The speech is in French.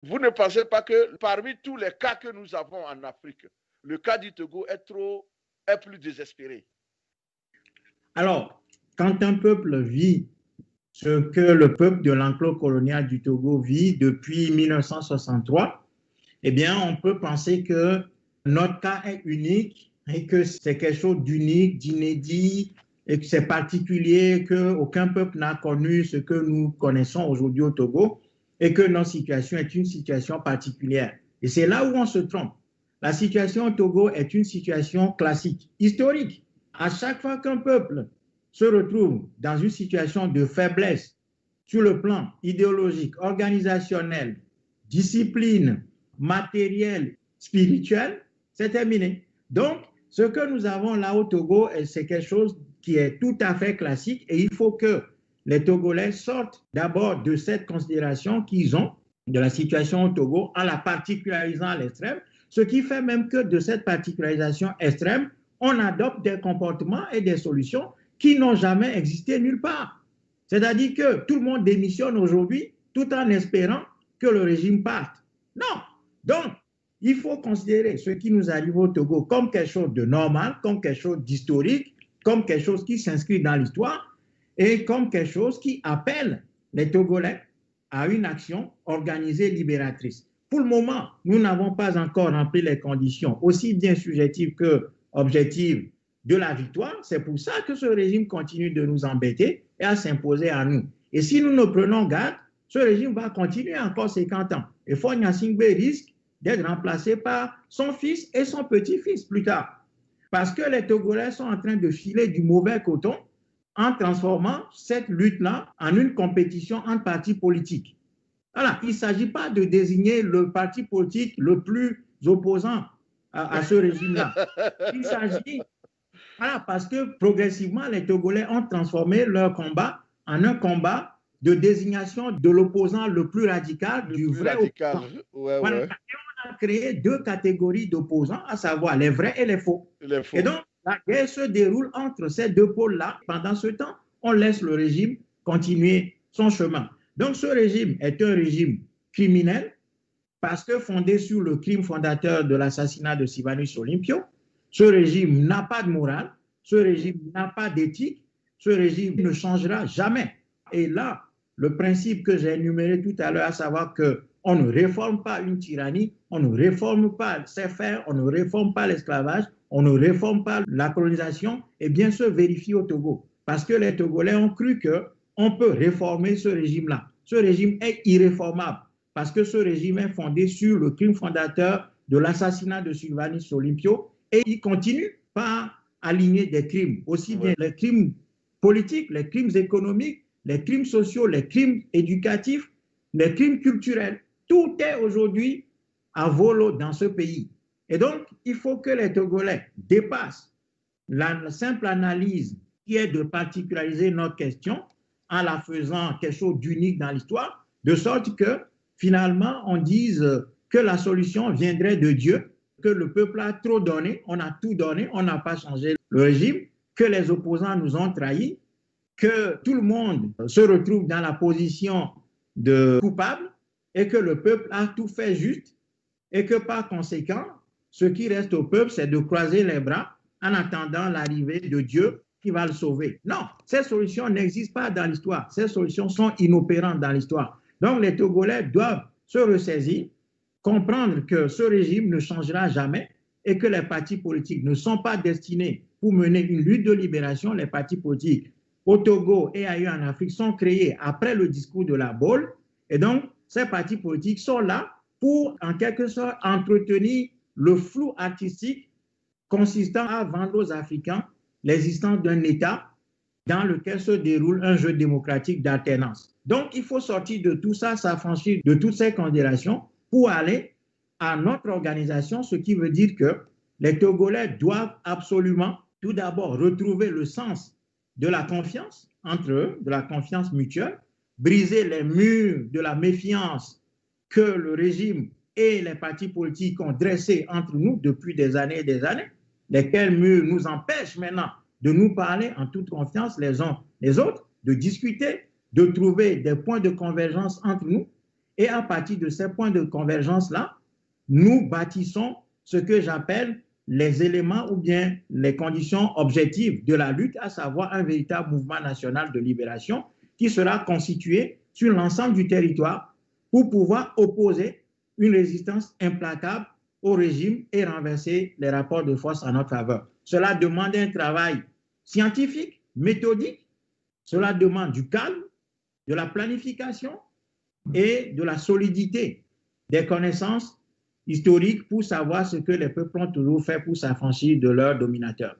Vous ne pensez pas que parmi tous les cas que nous avons en Afrique, le cas du Togo est plus désespéré? Alors, quand un peuple vit ce que le peuple de l'enclos colonial du Togo vit depuis 1963, eh bien, on peut penser que notre cas est unique et que c'est quelque chose d'unique, d'inédit, et que c'est particulier, qu'aucun peuple n'a connu ce que nous connaissons aujourd'hui au Togo, et que notre situation est une situation particulière. Et c'est là où on se trompe. La situation au Togo est une situation classique, historique. À chaque fois qu'un peuple se retrouve dans une situation de faiblesse sur le plan idéologique, organisationnel, discipline, matériel, spirituel, c'est terminé. Donc, ce que nous avons là au Togo, c'est quelque chose qui est tout à fait classique et il faut que les Togolais sortent d'abord de cette considération qu'ils ont de la situation au Togo en la particularisant à l'extrême, ce qui fait même que de cette particularisation extrême, on adopte des comportements et des solutions qui n'ont jamais existé nulle part. C'est-à-dire que tout le monde démissionne aujourd'hui tout en espérant que le régime parte. Non. Donc, il faut considérer ce qui nous arrive au Togo comme quelque chose de normal, comme quelque chose d'historique, comme quelque chose qui s'inscrit dans l'histoire et comme quelque chose qui appelle les Togolais à une action organisée libératrice. Pour le moment, nous n'avons pas encore rempli les conditions, aussi bien subjectives que objectives, de la victoire. C'est pour ça que ce régime continue de nous embêter et à s'imposer à nous. Et si nous ne prenons garde, ce régime va continuer encore 50 ans. Et Faure Gnassingbé risque d'être remplacé par son fils et son petit-fils plus tard. Parce que les Togolais sont en train de filer du mauvais coton en transformant cette lutte-là en une compétition entre partis politiques. Voilà, il ne s'agit pas de désigner le parti politique le plus opposant à ce régime-là. Il s'agit, voilà, parce que progressivement, les Togolais ont transformé leur combat en un combat de désignation de l'opposant le plus radical, du vrai opposant. Ouais, voilà. ouais. Et on a créé deux catégories d'opposants, à savoir les vrais et les faux. Et donc, la guerre se déroule entre ces deux pôles-là. Pendant ce temps, on laisse le régime continuer son chemin. Donc, ce régime est un régime criminel parce que fondé sur le crime fondateur de l'assassinat de Sylvanus Olympio. Ce régime n'a pas de morale, ce régime n'a pas d'éthique, ce régime ne changera jamais. Et là, le principe que j'ai énuméré tout à l'heure, à savoir qu'on ne réforme pas une tyrannie, on ne réforme pas ses fers, on ne réforme pas l'esclavage, on ne réforme pas la colonisation, eh bien, se vérifie au Togo. Parce que les Togolais ont cru qu'on peut réformer ce régime-là. Ce régime est irréformable parce que ce régime est fondé sur le crime fondateur de l'assassinat de Sylvanus Olympio et il continue par aligner des crimes, aussi bien les crimes politiques, les crimes économiques, les crimes sociaux, les crimes éducatifs, les crimes culturels. Tout est aujourd'hui à volo dans ce pays. Et donc, il faut que les Togolais dépassent la simple analyse qui est de particulariser notre question en la faisant quelque chose d'unique dans l'histoire, de sorte que finalement on dise que la solution viendrait de Dieu, que le peuple a trop donné, on a tout donné, on n'a pas changé le régime, que les opposants nous ont trahis, que tout le monde se retrouve dans la position de coupable et que le peuple a tout fait juste et que par conséquent, ce qui reste au peuple, c'est de croiser les bras en attendant l'arrivée de Dieu qui va le sauver. Non, ces solutions n'existent pas dans l'histoire. Ces solutions sont inopérantes dans l'histoire. Donc les Togolais doivent se ressaisir, comprendre que ce régime ne changera jamais et que les partis politiques ne sont pas destinés pour mener une lutte de libération. Les partis politiques au Togo et ailleurs en Afrique sont créés après le discours de la Baule. Et donc, ces partis politiques sont là pour, en quelque sorte, entretenir le flou artistique consistant à vendre aux Africains l'existence d'un État dans lequel se déroule un jeu démocratique d'alternance. Donc, il faut sortir de tout ça, s'affranchir de toutes ces considérations pour aller à notre organisation, ce qui veut dire que les Togolais doivent absolument, tout d'abord, retrouver le sens de la confiance entre eux, de la confiance mutuelle, briser les murs de la méfiance que le régime et les partis politiques ont dressés entre nous depuis des années, lesquels murs nous empêchent maintenant de nous parler en toute confiance les uns les autres, de discuter, de trouver des points de convergence entre nous Et à partir de ces points de convergence-là, nous bâtissons ce que j'appelle les éléments ou bien les conditions objectives de la lutte, à savoir un véritable mouvement national de libération qui sera constitué sur l'ensemble du territoire pour pouvoir opposer une résistance implacable au régime et renverser les rapports de force en notre faveur. Cela demande un travail scientifique, méthodique, cela demande du calme, de la planification et de la solidité des connaissances historiques pour savoir ce que les peuples ont toujours fait pour s'affranchir de leurs dominateurs.